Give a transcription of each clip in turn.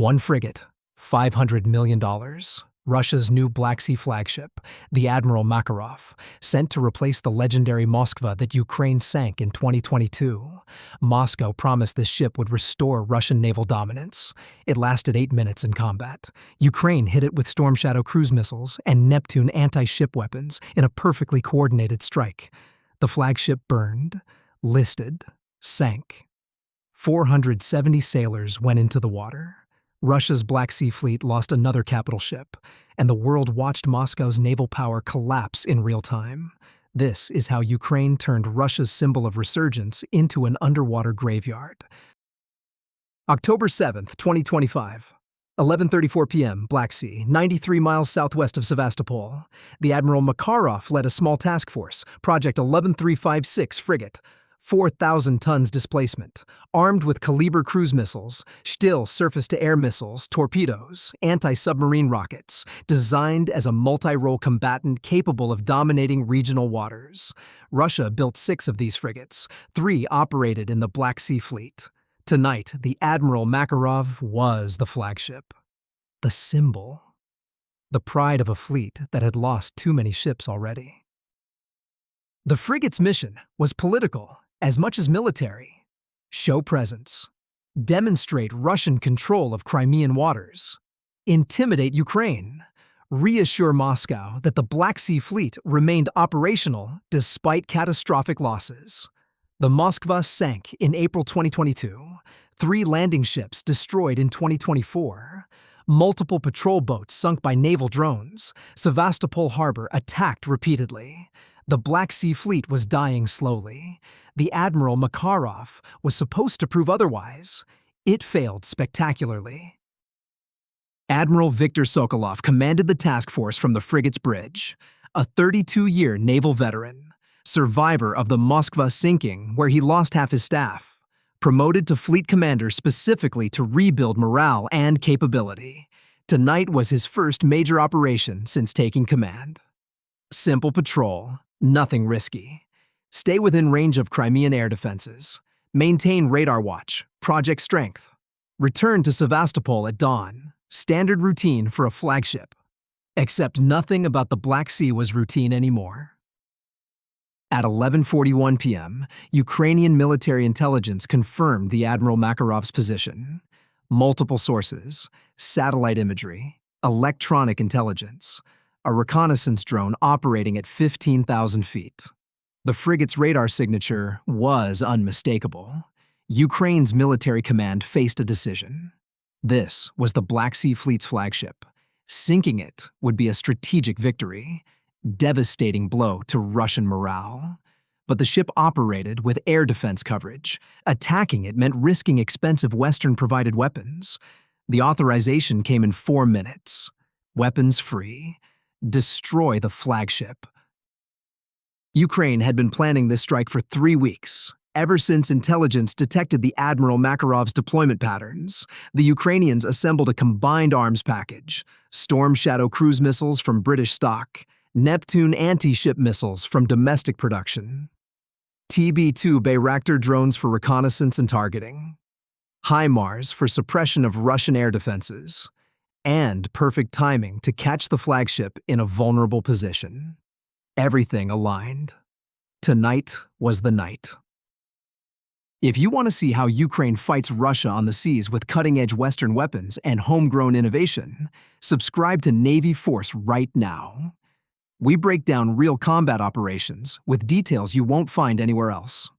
One frigate, $500 million. Russia's new Black Sea flagship, the Admiral Makarov, sent to replace the legendary Moskva that Ukraine sank in 2022. Moscow promised this ship would restore Russian naval dominance. It lasted 8 minutes in combat. Ukraine hit it with Storm Shadow cruise missiles and Neptune anti-ship weapons in a perfectly coordinated strike. The flagship burned, listed, sank. 470 sailors went into the water. Russia's Black Sea Fleet lost another capital ship, and the world watched Moscow's naval power collapse in real time. This is how Ukraine turned Russia's symbol of resurgence into an underwater graveyard. October 7th, 2025. 11:34 p.m., Black Sea, 93 miles southwest of Sevastopol. The Admiral Makarov led a small task force, Project 11356 Frigate. 4,000 tons displacement, armed with Kaliber cruise missiles, Stihl surface-to-air missiles, torpedoes, anti-submarine rockets, designed as a multi-role combatant capable of dominating regional waters. Russia built 6 of these frigates, 3 operated in the Black Sea Fleet. Tonight, the Admiral Makarov was the flagship. The symbol. The pride of a fleet that had lost too many ships already. The frigate's mission was political as much as military. Show presence. Demonstrate Russian control of Crimean waters. Intimidate Ukraine. Reassure Moscow that the Black Sea Fleet remained operational despite catastrophic losses. The Moskva sank in April 2022. 3 landing ships destroyed in 2024. Multiple patrol boats sunk by naval drones. Sevastopol harbor attacked repeatedly. The Black Sea Fleet was dying slowly. The Admiral Makarov was supposed to prove otherwise. It failed spectacularly. Admiral Viktor Sokolov commanded the task force from the frigate's bridge, a 32-year naval veteran, survivor of the Moskva sinking where he lost half his staff, promoted to fleet commander specifically to rebuild morale and capability. Tonight was his first major operation since taking command. Simple patrol, nothing risky. Stay within range of Crimean air defenses. Maintain radar watch, project strength. Return to Sevastopol at dawn, standard routine for a flagship. Except nothing about the Black Sea was routine anymore. At 11:41 p.m., Ukrainian military intelligence confirmed the Admiral Makarov's position. Multiple sources, satellite imagery, electronic intelligence, a reconnaissance drone operating at 15,000 feet. The frigate's radar signature was unmistakable. Ukraine's military command faced a decision. This was the Black Sea Fleet's flagship. Sinking it would be a strategic victory, devastating blow to Russian morale. But the ship operated with air defense coverage. Attacking it meant risking expensive Western-provided weapons. The authorization came in 4 minutes. Weapons free. Destroy the flagship. Ukraine had been planning this strike for 3 weeks. Ever since intelligence detected the Admiral Makarov's deployment patterns, the Ukrainians assembled a combined arms package: Storm Shadow cruise missiles from British stock, Neptune anti-ship missiles from domestic production, TB-2 Bayraktar drones for reconnaissance and targeting, HIMARS for suppression of Russian air defenses, and perfect timing to catch the flagship in a vulnerable position. Everything aligned. Tonight was the night. If you want to see how Ukraine fights Russia on the seas with cutting-edge Western weapons and homegrown innovation, subscribe to Navy Force right now. We break down real combat operations with details you won't find anywhere else.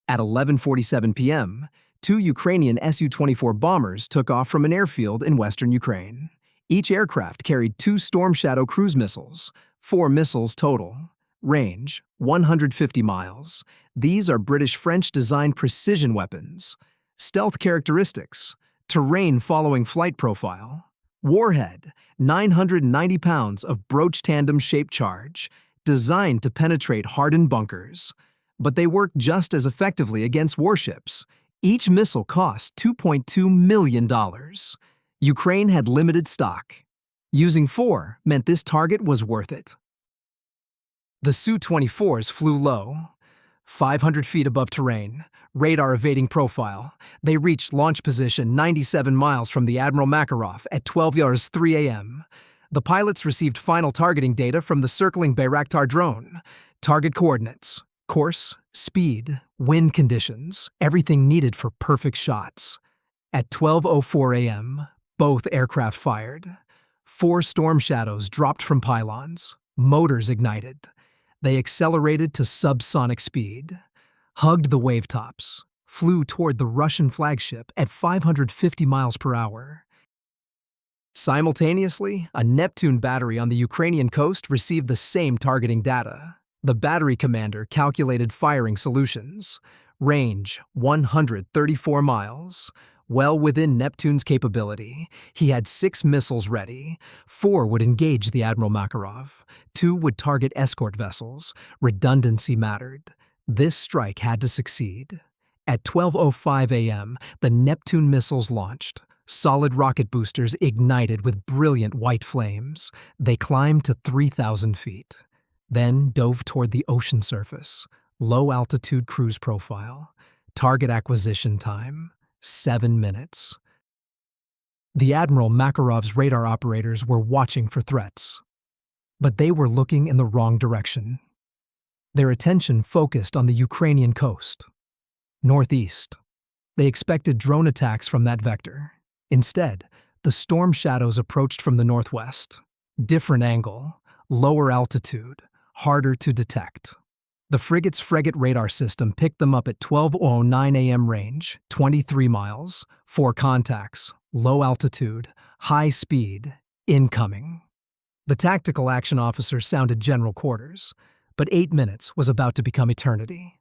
At 11:47 p.m., 2 Ukrainian Su-24 bombers took off from an airfield in western Ukraine. Each aircraft carried 2 Storm Shadow cruise missiles, 4 missiles total. Range, 150 miles. These are British-French-designed precision weapons. Stealth characteristics, terrain following flight profile. Warhead, 990 pounds of broach tandem-shaped charge, designed to penetrate hardened bunkers. But they work just as effectively against warships. Each missile cost $2.2 million. Ukraine had limited stock. Using 4 meant this target was worth it. The Su-24s flew low, 500 feet above terrain, Radar evading profile. They reached launch position 97 miles from the Admiral Makarov at 12 hours 3 a.m. The pilots received final targeting data from the circling Bayraktar drone. Target coordinates, course, speed, wind conditions, everything needed for perfect shots. At 12:04 a.m., both aircraft fired. 4 storm shadows dropped from pylons. Motors ignited. They accelerated to subsonic speed, hugged the wavetops, flew toward the Russian flagship at 550 miles per hour. Simultaneously, a Neptune battery on the Ukrainian coast received the same targeting data. The battery commander calculated firing solutions. Range 134 miles. Well within Neptune's capability, he had 6 missiles ready. 4 would engage the Admiral Makarov. 2 would target escort vessels. Redundancy mattered. This strike had to succeed. At 12:05 a.m., the Neptune missiles launched. Solid rocket boosters ignited with brilliant white flames. They climbed to 3,000 feet. Then dove toward the ocean surface. Low-altitude cruise profile. Target acquisition time. 7 minutes. The Admiral Makarov's radar operators were watching for threats. But they were looking in the wrong direction. Their attention focused on the Ukrainian coast. Northeast. They expected drone attacks from that vector. Instead, the storm shadows approached from the northwest. Different angle, lower altitude, harder to detect. The frigate's Frigate radar system picked them up at 12:09 a.m. range, 23 miles, 4 contacts, low altitude, high speed, incoming. The tactical action officer sounded general quarters, but 8 minutes was about to become eternity.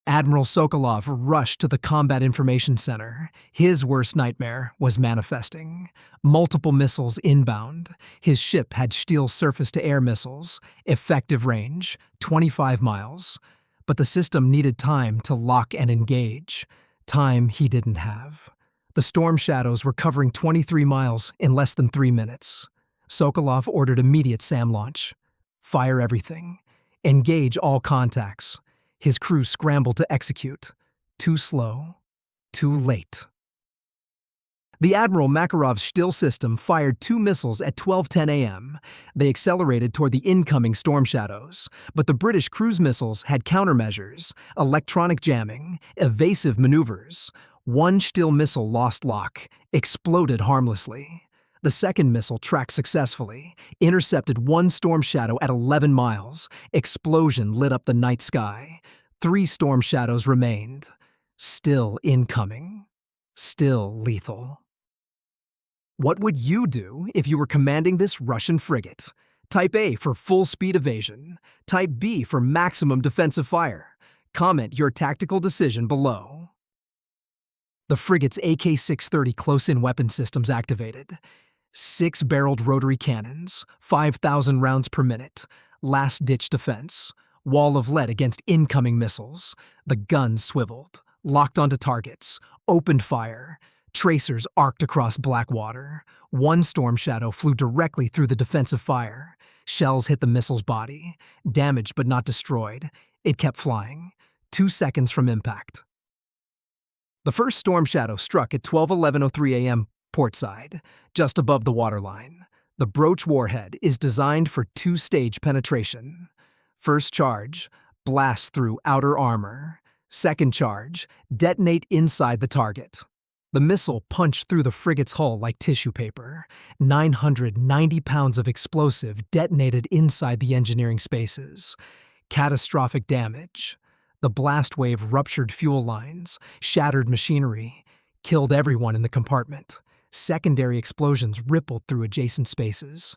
Admiral Sokolov rushed to the Combat Information Center. His worst nightmare was manifesting. Multiple missiles inbound. His ship had steel surface-to-air missiles, effective range, 25 miles. But the system needed time to lock and engage. Time he didn't have. The storm shadows were covering 23 miles in less than 3 minutes. Sokolov ordered immediate SAM launch. Fire everything. Engage all contacts. His crew scrambled to execute. Too slow. Too late. The Admiral Makarov's Still system fired 2 missiles at 12:10 a.m. They accelerated toward the incoming storm shadows, but the British cruise missiles had countermeasures, electronic jamming, evasive maneuvers. One Still missile lost lock, exploded harmlessly. The second missile tracked successfully, intercepted 1 storm shadow at 11 miles. Explosion lit up the night sky. 3 storm shadows remained. Still incoming. Still lethal. What would you do if you were commanding this Russian frigate? Type A for full speed evasion. Type B for maximum defensive fire. Comment your tactical decision below. The frigate's AK-630 close-in weapon systems activated. 6-barreled rotary cannons, 5,000 rounds per minute, last-ditch defense, wall of lead against incoming missiles. The guns swiveled, locked onto targets, opened fire. Tracers arced across black water. 1 storm shadow flew directly through the defensive fire. Shells hit the missile's body, damaged but not destroyed. It kept flying, 2 seconds from impact. The first storm shadow struck at 12:11:03 a.m. portside, just above the waterline. The Broach warhead is designed for 2-stage penetration. First charge, blast through outer armor. Second charge, detonate inside the target. The missile punched through the frigate's hull like tissue paper. 990 pounds of explosive detonated inside the engineering spaces. Catastrophic damage. The blast wave ruptured fuel lines, shattered machinery, killed everyone in the compartment. Secondary explosions rippled through adjacent spaces.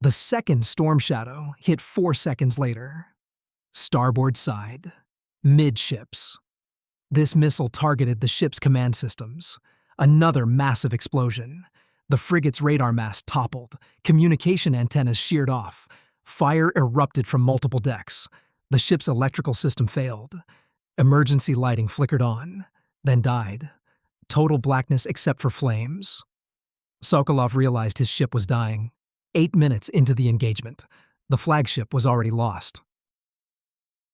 The second storm shadow hit 4 seconds later. Starboard side. Midships. This missile targeted the ship's command systems. Another massive explosion. The frigate's radar mast toppled. Communication antennas sheared off. Fire erupted from multiple decks. The ship's electrical system failed. Emergency lighting flickered on, then died. Total blackness except for flames. Sokolov realized his ship was dying. 8 minutes into the engagement, the flagship was already lost.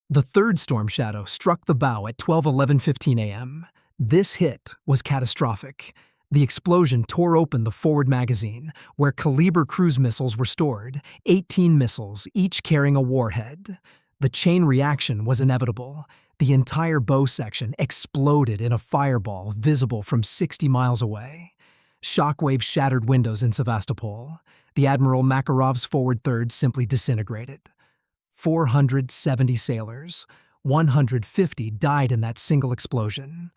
The third storm shadow struck the bow at 12:11:15 a.m. This hit was catastrophic. The explosion tore open the forward magazine, where caliber cruise missiles were stored, 18 missiles, each carrying a warhead. The chain reaction was inevitable. The entire bow section exploded in a fireball visible from 60 miles away. Shockwaves shattered windows in Sevastopol. The Admiral Makarov's forward third simply disintegrated. 470 sailors, 150 died in that single explosion.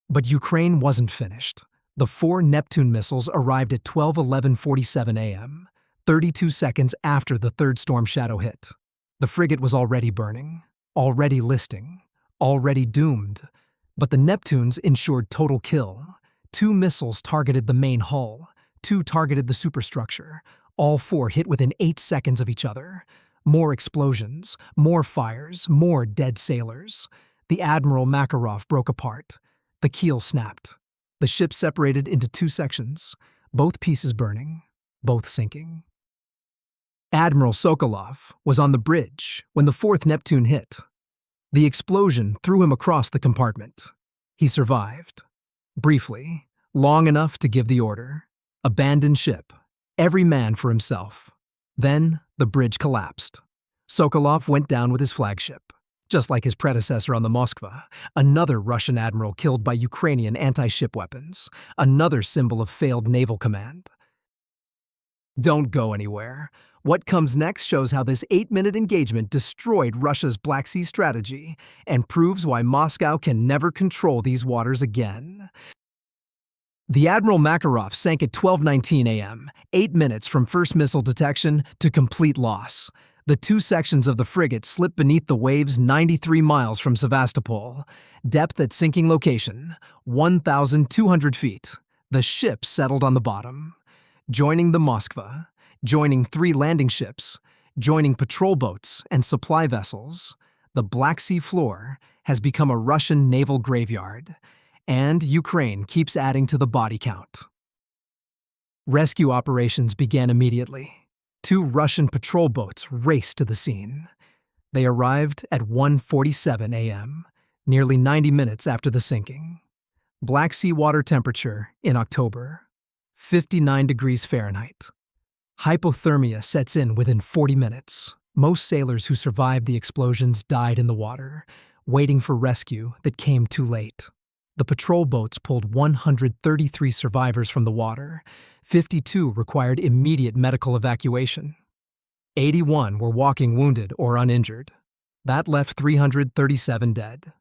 But Ukraine wasn't finished. The 4 Neptune missiles arrived at 12:11:47 a.m., 32 seconds after the third storm shadow hit. The frigate was already burning, already listing, already doomed. But the Neptunes ensured total kill. 2 missiles targeted the main hull, 2 targeted the superstructure. All 4 hit within 8 seconds of each other. More explosions, more fires, more dead sailors. The Admiral Makarov broke apart. The keel snapped. The ship separated into 2 sections, both pieces burning, both sinking. Admiral Sokolov was on the bridge when the 4th Neptune hit. The explosion threw him across the compartment. He survived. Briefly, long enough to give the order. Abandon ship. Every man for himself. Then, the bridge collapsed. Sokolov went down with his flagship. Just like his predecessor on the Moskva, another Russian admiral killed by Ukrainian anti-ship weapons, another symbol of failed naval command. Don't go anywhere. What comes next shows how this 8-minute engagement destroyed Russia's Black Sea strategy and proves why Moscow can never control these waters again. The Admiral Makarov sank at 12:19 a.m., 8 minutes from first missile detection to complete loss. The 2 sections of the frigate slipped beneath the waves 93 miles from Sevastopol. Depth at sinking location, 1,200 feet. The ship settled on the bottom. Joining the Moskva, joining 3 landing ships, joining patrol boats and supply vessels, the Black Sea floor has become a Russian naval graveyard. And Ukraine keeps adding to the body count. Rescue operations began immediately. 2 Russian patrol boats raced to the scene. They arrived at 1:47 a.m., nearly 90 minutes after the sinking. Black Sea water temperature in October, 59 degrees Fahrenheit. Hypothermia sets in within 40 minutes. Most sailors who survived the explosions died in the water, waiting for rescue that came too late. The patrol boats pulled 133 survivors from the water. 52 required immediate medical evacuation. 81 were walking wounded or uninjured. That left 337 dead.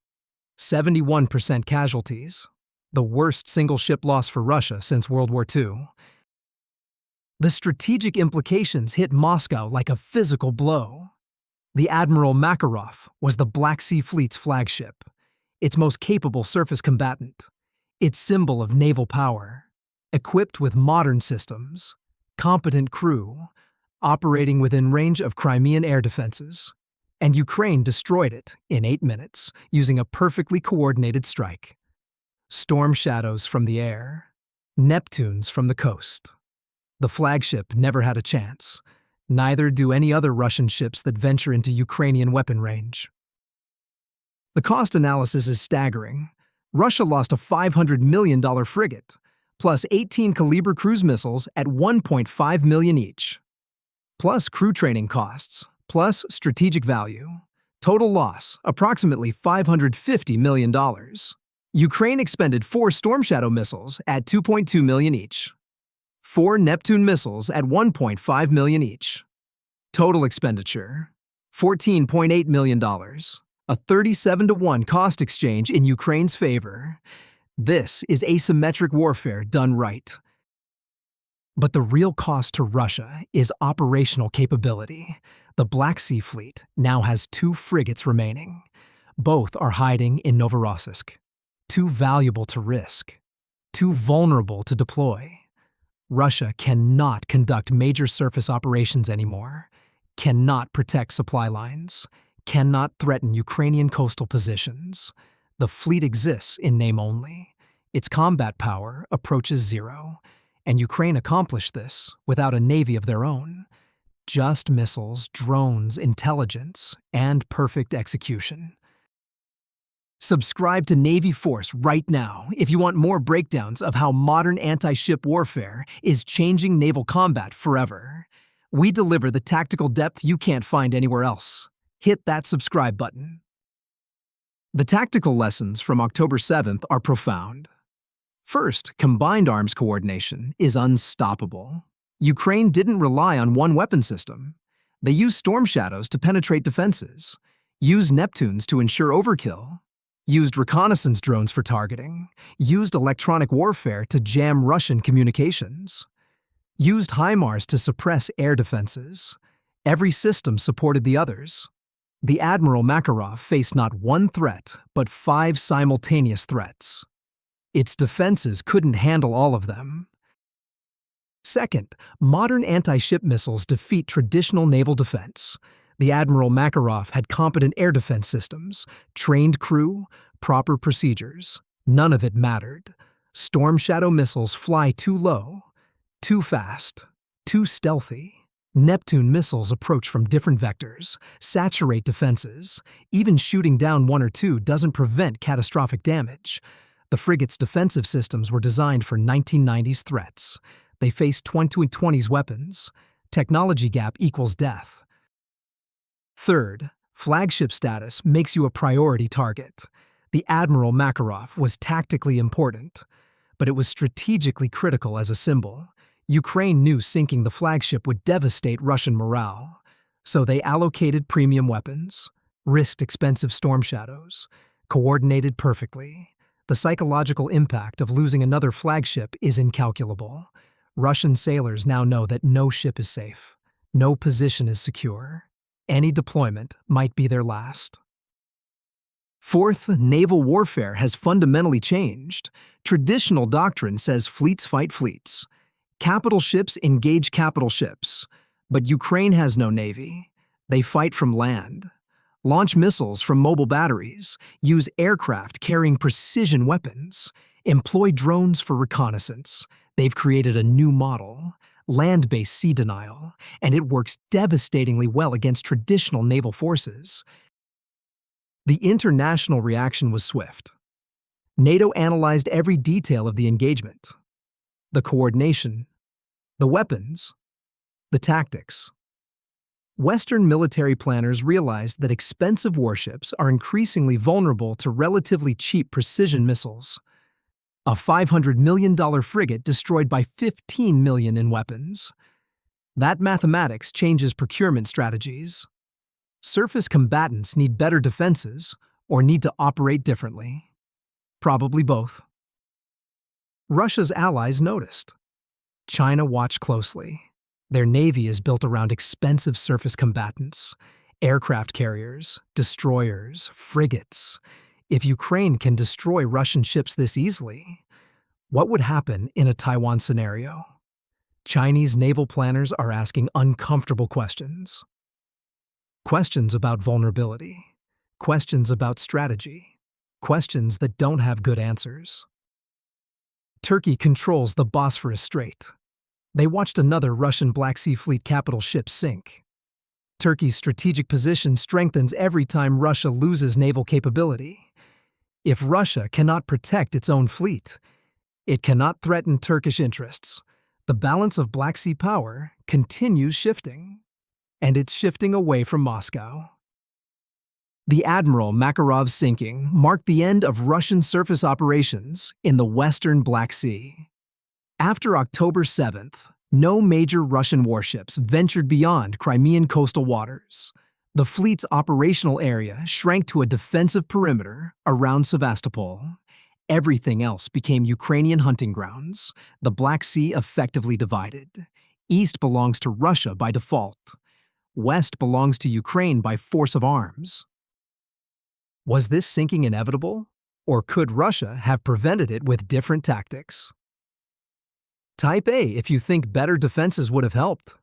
71% casualties, the worst single-ship loss for Russia since World War II. The strategic implications hit Moscow like a physical blow. The Admiral Makarov was the Black Sea Fleet's flagship, its most capable surface combatant, its symbol of naval power, equipped with modern systems, competent crew, operating within range of Crimean air defenses, and Ukraine destroyed it in 8 minutes using a perfectly coordinated strike. Storm shadows from the air, Neptunes from the coast. The flagship never had a chance. Neither do any other Russian ships that venture into Ukrainian weapon range. The cost analysis is staggering. Russia lost a $500 million frigate, plus 18 caliber cruise missiles at $1.5 million each. Plus crew training costs, plus strategic value. Total loss, approximately $550 million. Ukraine expended 4 Storm Shadow missiles at $2.2 million each. 4 Neptune missiles at $1.5 million each. Total expenditure, $14.8 million. A 37-to-1 cost exchange in Ukraine's favor. This is asymmetric warfare done right. But the real cost to Russia is operational capability. The Black Sea Fleet now has 2 frigates remaining. Both are hiding in Novorossiysk. Too valuable to risk. Too vulnerable to deploy. Russia cannot conduct major surface operations anymore. Cannot protect supply lines. Cannot threaten Ukrainian coastal positions. The fleet exists in name only. Its combat power approaches 0, and Ukraine accomplished this without a navy of their own. just missiles, drones, intelligence, and perfect execution. Subscribe to Navy Force right now if you want more breakdowns of how modern anti-ship warfare is changing naval combat forever. We deliver the tactical depth you can't find anywhere else. Hit that subscribe button. The tactical lessons from October 7th are profound. First, combined arms coordination is unstoppable. Ukraine didn't rely on one weapon system. They used storm shadows to penetrate defenses, used Neptunes to ensure overkill, used reconnaissance drones for targeting, used electronic warfare to jam Russian communications, used HIMARS to suppress air defenses. Every system supported the others. The Admiral Makarov faced not one threat, but 5 simultaneous threats. Its defenses couldn't handle all of them. Second, modern anti-ship missiles defeat traditional naval defense. The Admiral Makarov had competent air defense systems, trained crew, proper procedures. None of it mattered. Storm Shadow missiles fly too low, too fast, too stealthy. Neptune missiles approach from different vectors, saturate defenses. Even shooting down 1 or 2 doesn't prevent catastrophic damage. The frigate's defensive systems were designed for 1990s threats. They faced 2020s weapons. Technology gap equals death. Third, flagship status makes you a priority target. The Admiral Makarov was tactically important, but it was strategically critical as a symbol. Ukraine knew sinking the flagship would devastate Russian morale, so they allocated premium weapons, risked expensive storm shadows, coordinated perfectly. The psychological impact of losing another flagship is incalculable. Russian sailors now know that no ship is safe, no position is secure. Any deployment might be their last. Fourth, naval warfare has fundamentally changed. Traditional doctrine says fleets fight fleets. Capital ships engage capital ships. But Ukraine has no navy. They fight from land. Launch missiles from mobile batteries. Use aircraft carrying precision weapons. Employ drones for reconnaissance. They've created a new model, land-based sea denial, and it works devastatingly well against traditional naval forces. The international reaction was swift. NATO analyzed every detail of the engagement. The coordination, the weapons, the tactics. Western military planners realized that expensive warships are increasingly vulnerable to relatively cheap precision missiles. A $500 million frigate destroyed by $15 million in weapons. That mathematics changes procurement strategies. Surface combatants need better defenses or need to operate differently. Probably both. Russia's allies noticed. China watched closely. Their navy is built around expensive surface combatants, aircraft carriers, destroyers, frigates. If Ukraine can destroy Russian ships this easily, what would happen in a Taiwan scenario? Chinese naval planners are asking uncomfortable questions. Questions about vulnerability, questions about strategy, questions that don't have good answers. Turkey controls the Bosphorus Strait. They watched another Russian Black Sea Fleet capital ship sink. Turkey's strategic position strengthens every time Russia loses naval capability. If Russia cannot protect its own fleet, it cannot threaten Turkish interests. The balance of Black Sea power continues shifting, and it's shifting away from Moscow. The Admiral Makarov's sinking marked the end of Russian surface operations in the Western Black Sea. After October 7th, no major Russian warships ventured beyond Crimean coastal waters. The fleet's operational area shrank to a defensive perimeter around Sevastopol. Everything else became Ukrainian hunting grounds. The Black Sea effectively divided. East belongs to Russia by default. West belongs to Ukraine by force of arms. Was this sinking inevitable, or could Russia have prevented it with different tactics? Type A if you think better defenses would have helped.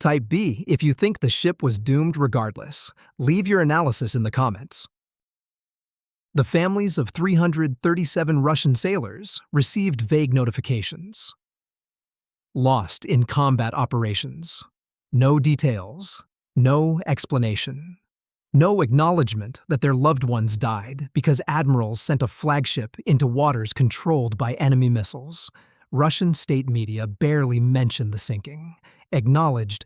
Type B if you think the ship was doomed regardless. Leave your analysis in the comments. The families of 337 Russian sailors received vague notifications. Lost in combat operations. No details, no explanation, no acknowledgement that their loved ones died because admirals sent a flagship into waters controlled by enemy missiles. Russian state media barely mentioned the sinking, acknowledged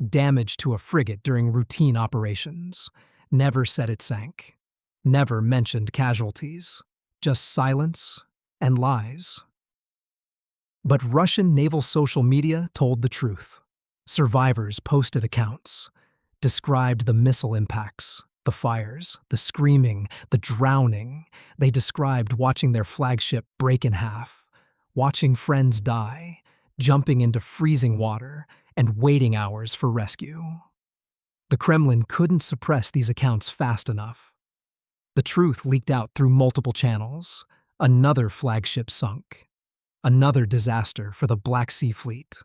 damage to a frigate during routine operations, never said it sank, never mentioned casualties, just silence and lies. But Russian naval social media told the truth. Survivors posted accounts, described the missile impacts, the fires, the screaming, the drowning. They described watching their flagship break in half, watching friends die, jumping into freezing water, and waiting hours for rescue. The Kremlin couldn't suppress these accounts fast enough. The truth leaked out through multiple channels. Another flagship sunk. Another disaster for the Black Sea Fleet.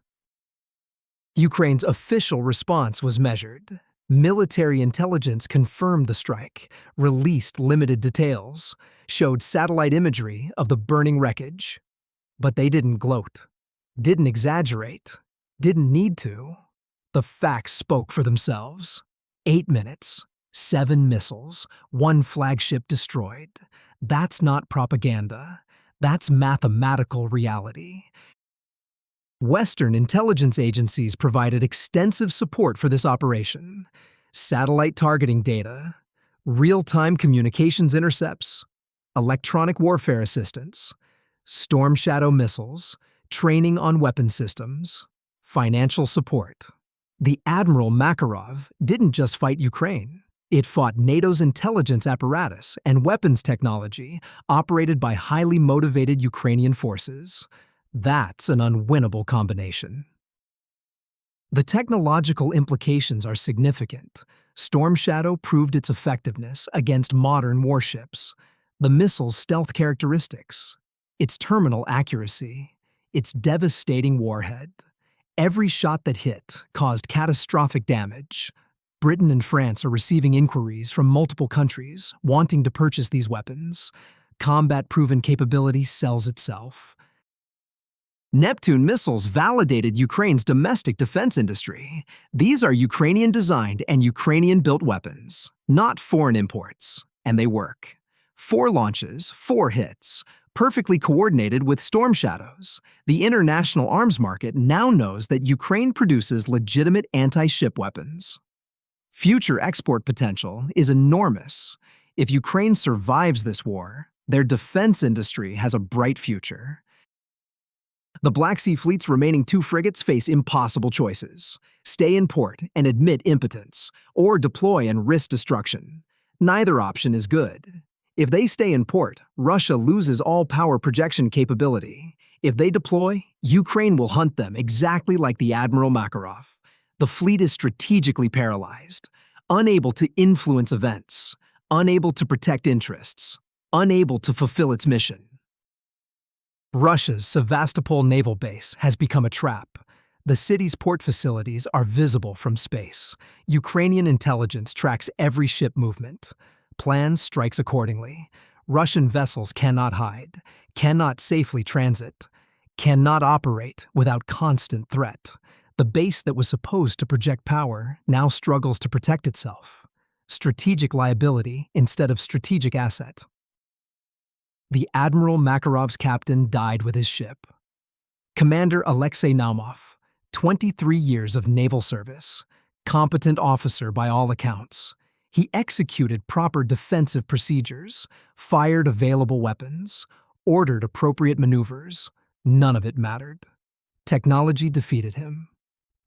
Ukraine's official response was measured. Military intelligence confirmed the strike, released limited details, showed satellite imagery of the burning wreckage. But they didn't gloat, didn't exaggerate, didn't need to. The facts spoke for themselves. 8 minutes, 7 missiles, 1 flagship destroyed. That's not propaganda. That's mathematical reality. Western intelligence agencies provided extensive support for this operation. Satellite targeting data, real-time communications intercepts, electronic warfare assistance, Storm Shadow missiles, training on weapon systems, financial support. The Admiral Makarov didn't just fight Ukraine. It fought NATO's intelligence apparatus and weapons technology operated by highly motivated Ukrainian forces. That's an unwinnable combination. The technological implications are significant. Storm Shadow proved its effectiveness against modern warships. The missile's stealth characteristics, its terminal accuracy, its devastating warhead. Every shot that hit caused catastrophic damage. Britain and France are receiving inquiries from multiple countries wanting to purchase these weapons. Combat-proven capability sells itself. Neptune missiles validated Ukraine's domestic defense industry. These are Ukrainian-designed and Ukrainian-built weapons, not foreign imports, and they work. 4 launches, 4 hits, perfectly coordinated with Storm Shadows. The international arms market now knows that Ukraine produces legitimate anti-ship weapons. Future export potential is enormous. If Ukraine survives this war, their defense industry has a bright future. The Black Sea Fleet's remaining 2 frigates face impossible choices. Stay in port and admit impotence, or deploy and risk destruction. Neither option is good. If they stay in port, Russia loses all power projection capability. If they deploy, Ukraine will hunt them exactly like the Admiral Makarov. The fleet is strategically paralyzed, unable to influence events, unable to protect interests, unable to fulfill its mission. Russia's Sevastopol naval base has become a trap. The city's port facilities are visible from space. Ukrainian intelligence tracks every ship movement. Plans strikes accordingly. Russian vessels cannot hide, cannot safely transit, cannot operate without constant threat. The base that was supposed to project power now struggles to protect itself. Strategic liability instead of strategic asset. The Admiral Makarov's captain died with his ship. Commander Alexei Naumov, 23 years of naval service, competent officer by all accounts. He executed proper defensive procedures, fired available weapons, ordered appropriate maneuvers. None of it mattered. Technology defeated him.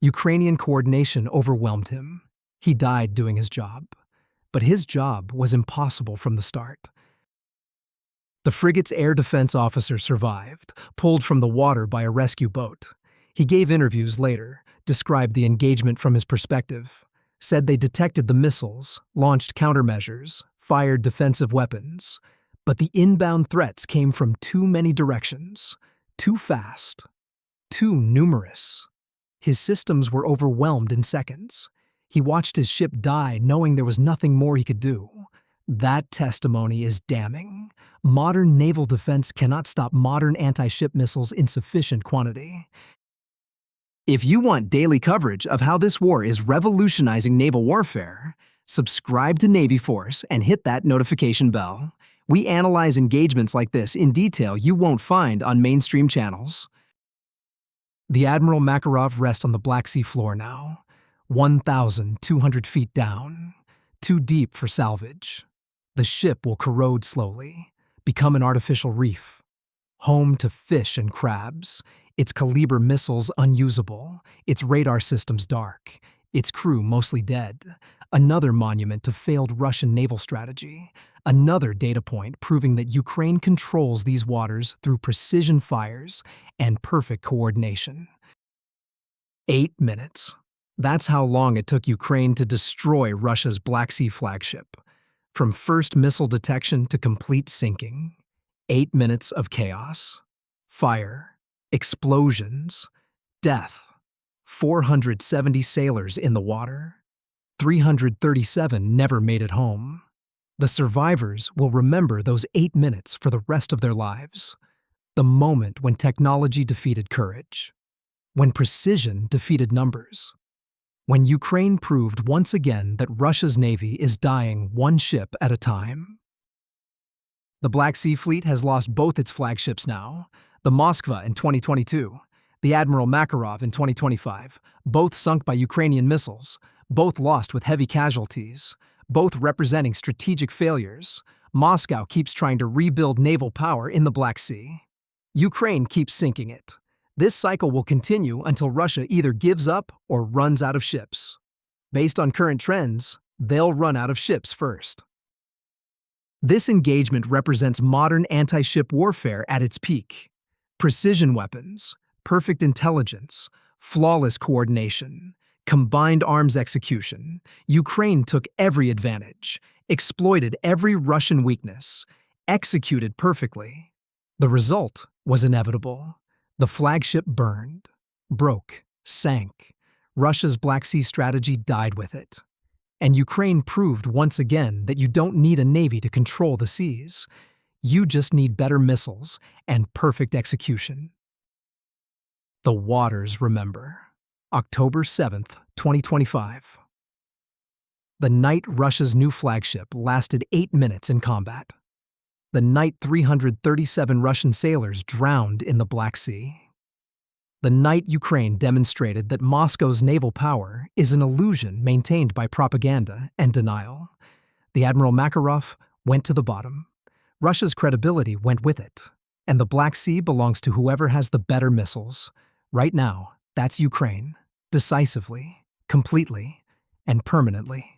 Ukrainian coordination overwhelmed him. He died doing his job. But his job was impossible from the start. The frigate's air defense officer survived, pulled from the water by a rescue boat. He gave interviews later, described the engagement from his perspective, said they detected the missiles, launched countermeasures, fired defensive weapons. But the inbound threats came from too many directions, too fast, too numerous. His systems were overwhelmed in seconds. He watched his ship die knowing there was nothing more he could do. That testimony is damning. Modern naval defense cannot stop modern anti-ship missiles in sufficient quantity. If you want daily coverage of how this war is revolutionizing naval warfare, subscribe to Navy Force and hit that notification bell. We analyze engagements like this in detail you won't find on mainstream channels. The Admiral Makarov rests on the Black Sea floor now, 1,200 feet down, too deep for salvage. The ship will corrode slowly, become an artificial reef, home to fish and crabs, its Kaliber missiles unusable, its radar systems dark, its crew mostly dead. Another monument to failed Russian naval strategy, another data point proving that Ukraine controls these waters through precision fires and perfect coordination. 8 minutes. That's how long it took Ukraine to destroy Russia's Black Sea flagship. From first missile detection to complete sinking. 8 minutes of chaos. Fire. Explosions. Death. 470 sailors in the water. 337 never made it home. The survivors will remember those 8 minutes for the rest of their lives. The moment when technology defeated courage. When precision defeated numbers. When Ukraine proved once again that Russia's navy is dying one ship at a time. The Black Sea Fleet has lost both its flagships now, the Moskva in 2022, the Admiral Makarov in 2025, both sunk by Ukrainian missiles, both lost with heavy casualties, both representing strategic failures. Moscow keeps trying to rebuild naval power in the Black Sea. Ukraine keeps sinking it. This cycle will continue until Russia either gives up or runs out of ships. Based on current trends, they'll run out of ships first. This engagement represents modern anti-ship warfare at its peak. Precision weapons, perfect intelligence, flawless coordination, combined arms execution. Ukraine took every advantage, exploited every Russian weakness, executed perfectly. The result was inevitable. The flagship burned, broke, sank. Russia's Black Sea strategy died with it. And Ukraine proved once again that you don't need a navy to control the seas. You just need better missiles and perfect execution. The waters remember. October 7th, 2025. The night Russia's new flagship lasted 8 minutes in combat. The night 337 Russian sailors drowned in the Black Sea. The night Ukraine demonstrated that Moscow's naval power is an illusion maintained by propaganda and denial. The Admiral Makarov went to the bottom. Russia's credibility went with it. And the Black Sea belongs to whoever has the better missiles. Right now, that's Ukraine. Decisively, completely, and permanently.